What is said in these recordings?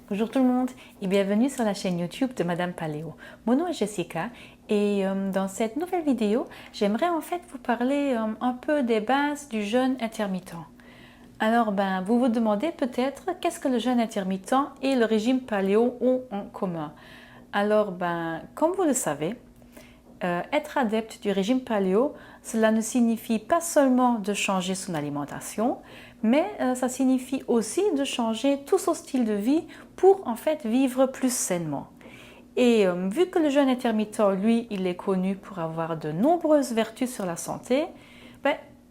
Bonjour tout le monde et bienvenue sur la chaîne YouTube de Madame Paléo. Mon nom est Jessica et dans cette nouvelle vidéo, j'aimerais en fait vous parler un peu des bases du jeûne intermittent. Alors vous vous demandez peut-être qu'est-ce que le jeûne intermittent et le régime paléo ont en commun. Alors comme vous le savez, être adepte du régime paléo, cela ne signifie pas seulement de changer son alimentation, mais ça signifie aussi de changer tout son style de vie pour en fait vivre plus sainement. Et vu que le jeûne intermittent, lui, il est connu pour avoir de nombreuses vertus sur la santé,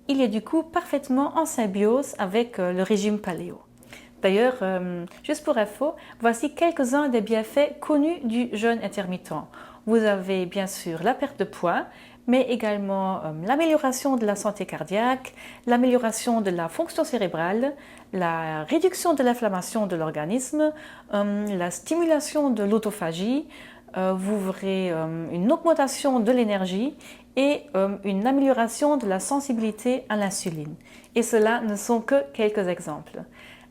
il est du coup parfaitement en symbiose avec le régime paléo. D'ailleurs, juste pour info, voici quelques-uns des bienfaits connus du jeûne intermittent. Vous avez bien sûr la perte de poids, mais également l'amélioration de la santé cardiaque, l'amélioration de la fonction cérébrale, la réduction de l'inflammation de l'organisme, la stimulation de l'autophagie, vous verrez une augmentation de l'énergie et une amélioration de la sensibilité à l'insuline. Et cela ne sont que quelques exemples.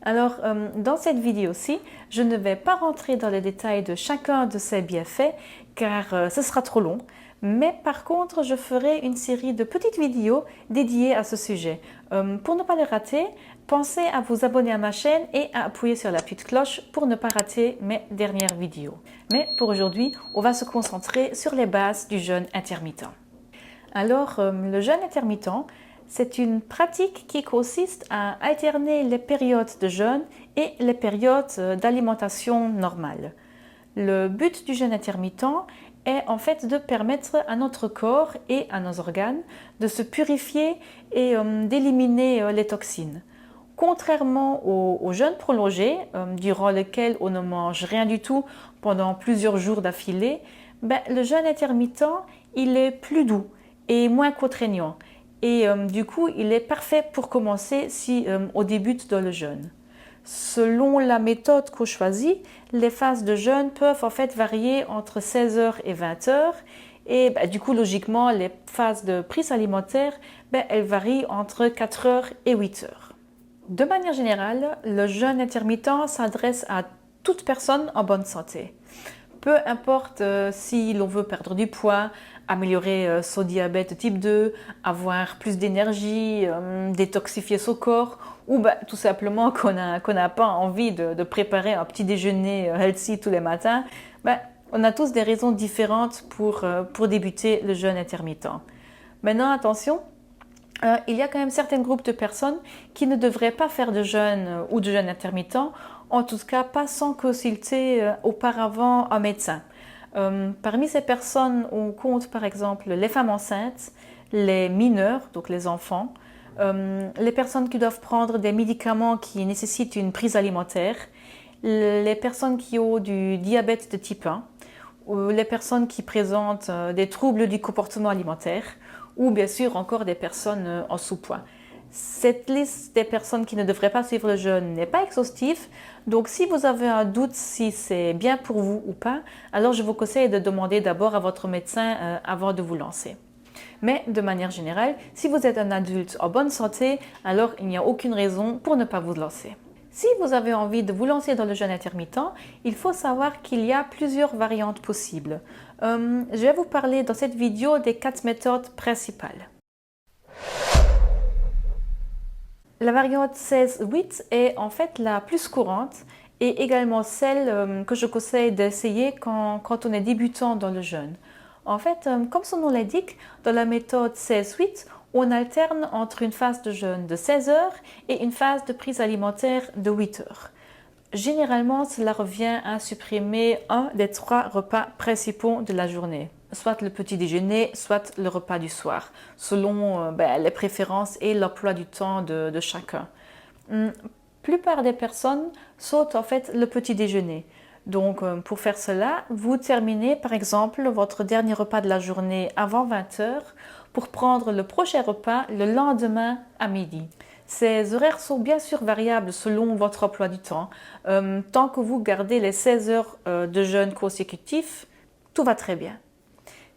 Alors, dans cette vidéo-ci, je ne vais pas rentrer dans les détails de chacun de ces bienfaits car ce sera trop long. Mais par contre, je ferai une série de petites vidéos dédiées à ce sujet. Pour ne pas les rater, pensez à vous abonner à ma chaîne et à appuyer sur la petite cloche pour ne pas rater mes dernières vidéos. Mais pour aujourd'hui, on va se concentrer sur les bases du jeûne intermittent. Alors, le jeûne intermittent, c'est une pratique qui consiste à alterner les périodes de jeûne et les périodes d'alimentation normale. Le but du jeûne intermittent est en fait de permettre à notre corps et à nos organes de se purifier et d'éliminer les toxines. Contrairement au jeûne prolongé, durant lequel on ne mange rien du tout pendant plusieurs jours d'affilée, le jeûne intermittent, il est plus doux et moins contraignant. Et du coup, il est parfait pour commencer si on débute dans le jeûne. Selon la méthode qu'on choisit, les phases de jeûne peuvent en fait varier entre 16h et 20h. Et du coup, logiquement, les phases de prise alimentaire, elles varient entre 4h et 8h. De manière générale, le jeûne intermittent s'adresse à toute personne en bonne santé. Peu importe si l'on veut perdre du poids, améliorer son diabète type 2, avoir plus d'énergie, détoxifier son corps, ou tout simplement qu'on n'a pas envie de préparer un petit déjeuner healthy tous les matins, on a tous des raisons différentes pour débuter le jeûne intermittent. Maintenant, attention, il y a quand même certains groupes de personnes qui ne devraient pas faire de jeûne ou de jeûne intermittent, en tout cas pas sans consulter auparavant un médecin. Parmi ces personnes, on compte par exemple les femmes enceintes, les mineurs, donc les enfants, les personnes qui doivent prendre des médicaments qui nécessitent une prise alimentaire, les personnes qui ont du diabète de type 1, ou les personnes qui présentent des troubles du comportement alimentaire, ou bien sûr encore des personnes en sous-poids. Cette liste des personnes qui ne devraient pas suivre le jeûne n'est pas exhaustive, donc si vous avez un doute si c'est bien pour vous ou pas, alors je vous conseille de demander d'abord à votre médecin avant de vous lancer. Mais de manière générale, si vous êtes un adulte en bonne santé, alors il n'y a aucune raison pour ne pas vous lancer. Si vous avez envie de vous lancer dans le jeûne intermittent, il faut savoir qu'il y a plusieurs variantes possibles. Je vais vous parler dans cette vidéo des 4 méthodes principales. La variante 16-8 est en fait la plus courante et également celle que je conseille d'essayer quand on est débutant dans le jeûne. En fait, comme son nom l'indique, dans la méthode 16-8, on alterne entre une phase de jeûne de 16 heures et une phase de prise alimentaire de 8 heures. Généralement, cela revient à supprimer un des 3 repas principaux de la journée, soit le petit déjeuner, soit le repas du soir, selon les préférences et l'emploi du temps de chacun. La plupart des personnes sautent en fait le petit déjeuner. Donc, pour faire cela, vous terminez par exemple votre dernier repas de la journée avant 20 heures pour prendre le prochain repas le lendemain à midi. Ces horaires sont bien sûr variables selon votre emploi du temps. Tant que vous gardez les 16 heures de jeûne consécutif, tout va très bien.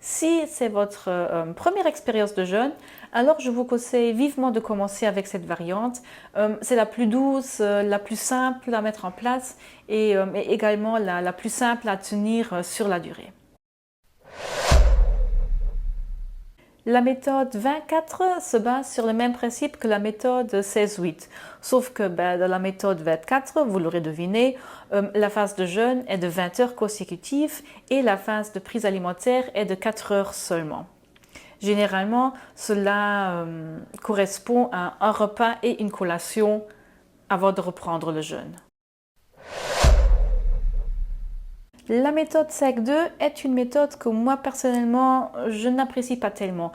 Si c'est votre première expérience de jeûne, alors je vous conseille vivement de commencer avec cette variante. C'est la plus douce, la plus simple à mettre en place et également la plus simple à tenir sur la durée. La méthode 24 se base sur le même principe que la méthode 16-8, sauf que dans la méthode 24, vous l'aurez deviné, la phase de jeûne est de 20 heures consécutives et la phase de prise alimentaire est de 4 heures seulement. Généralement, cela correspond à un repas et une collation avant de reprendre le jeûne. La méthode SEC2 est une méthode que moi personnellement je n'apprécie pas tellement.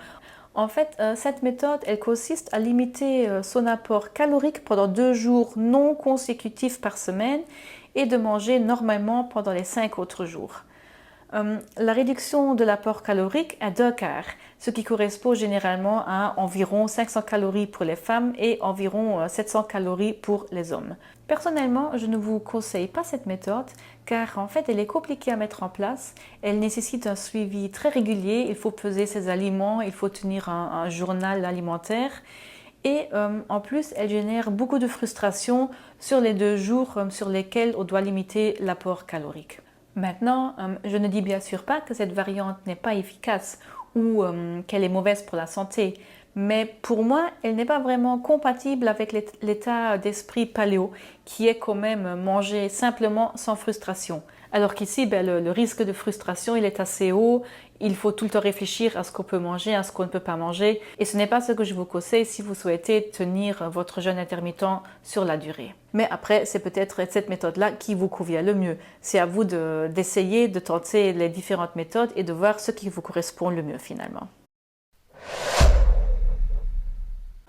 En fait, cette méthode, elle consiste à limiter son apport calorique pendant 2 jours non consécutifs par semaine et de manger normalement pendant les 5 autres jours. La réduction de l'apport calorique est d'un quart, ce qui correspond généralement à environ 500 calories pour les femmes et environ 700 calories pour les hommes. Personnellement, je ne vous conseille pas cette méthode car en fait elle est compliquée à mettre en place, elle nécessite un suivi très régulier, il faut peser ses aliments, il faut tenir un journal alimentaire et en plus elle génère beaucoup de frustration sur les 2 jours sur lesquels on doit limiter l'apport calorique. Maintenant, je ne dis bien sûr pas que cette variante n'est pas efficace ou qu'elle est mauvaise pour la santé, mais pour moi, elle n'est pas vraiment compatible avec l'état d'esprit paléo, qui est quand même manger simplement sans frustration. Alors qu'ici, le risque de frustration, il est assez haut, il faut tout le temps réfléchir à ce qu'on peut manger, à ce qu'on ne peut pas manger, et ce n'est pas ce que je vous conseille si vous souhaitez tenir votre jeûne intermittent sur la durée. Mais après, c'est peut-être cette méthode-là qui vous convient le mieux. C'est à vous d'essayer, de tenter les différentes méthodes et de voir ce qui vous correspond le mieux finalement.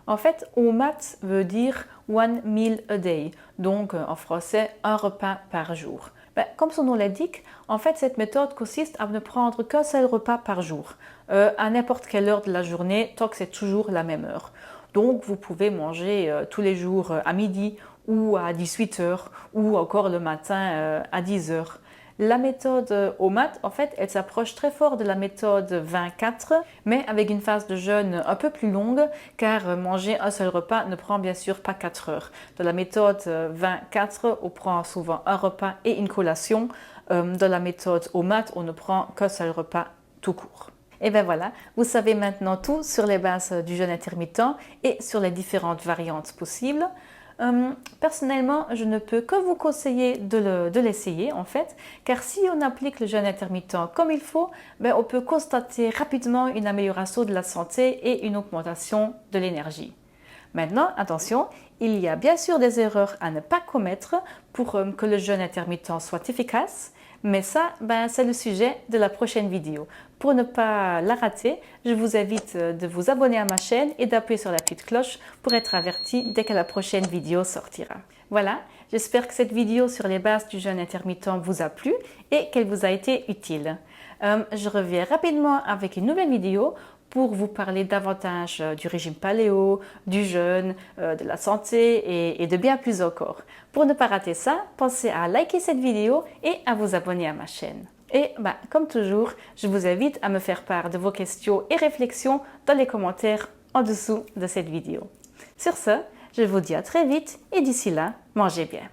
En fait, OMAD veut dire One Meal a Day, donc en français, un repas par jour. Comme son nom l'indique, en fait, cette méthode consiste à ne prendre qu'un seul repas par jour, à n'importe quelle heure de la journée, tant que c'est toujours la même heure. Donc, vous pouvez manger tous les jours à midi ou à 18 heures ou encore le matin à 10 heures. La méthode OMAD, en fait, elle s'approche très fort de la méthode 24, mais avec une phase de jeûne un peu plus longue, car manger un seul repas ne prend bien sûr pas 4 heures. Dans la méthode 24, on prend souvent un repas et une collation. Dans la méthode OMAD, on ne prend qu'un seul repas tout court. Et bien voilà, vous savez maintenant tout sur les bases du jeûne intermittent et sur les différentes variantes possibles. Personnellement, je ne peux que vous conseiller de l'essayer en fait, car si on applique le jeûne intermittent comme il faut, on peut constater rapidement une amélioration de la santé et une augmentation de l'énergie. Maintenant, attention, il y a bien sûr des erreurs à ne pas commettre pour que le jeûne intermittent soit efficace, mais ça, c'est le sujet de la prochaine vidéo. Pour ne pas la rater, je vous invite de vous abonner à ma chaîne et d'appuyer sur la petite cloche pour être averti dès que la prochaine vidéo sortira. Voilà, j'espère que cette vidéo sur les bases du jeûne intermittent vous a plu et qu'elle vous a été utile. Je reviens rapidement avec une nouvelle vidéo pour vous parler davantage du régime paléo, du jeûne, de la santé et de bien plus encore. Pour ne pas rater ça, pensez à liker cette vidéo et à vous abonner à ma chaîne. Et comme toujours, je vous invite à me faire part de vos questions et réflexions dans les commentaires en dessous de cette vidéo. Sur ce, je vous dis à très vite et d'ici là, mangez bien.